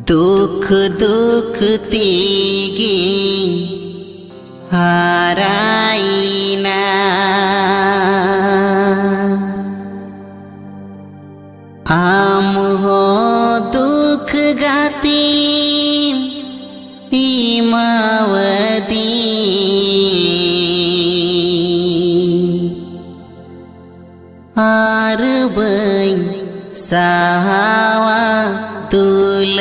दुख दुख तिगी हाराइना आम हो दुख गाती इमावती आरबै सावा तुल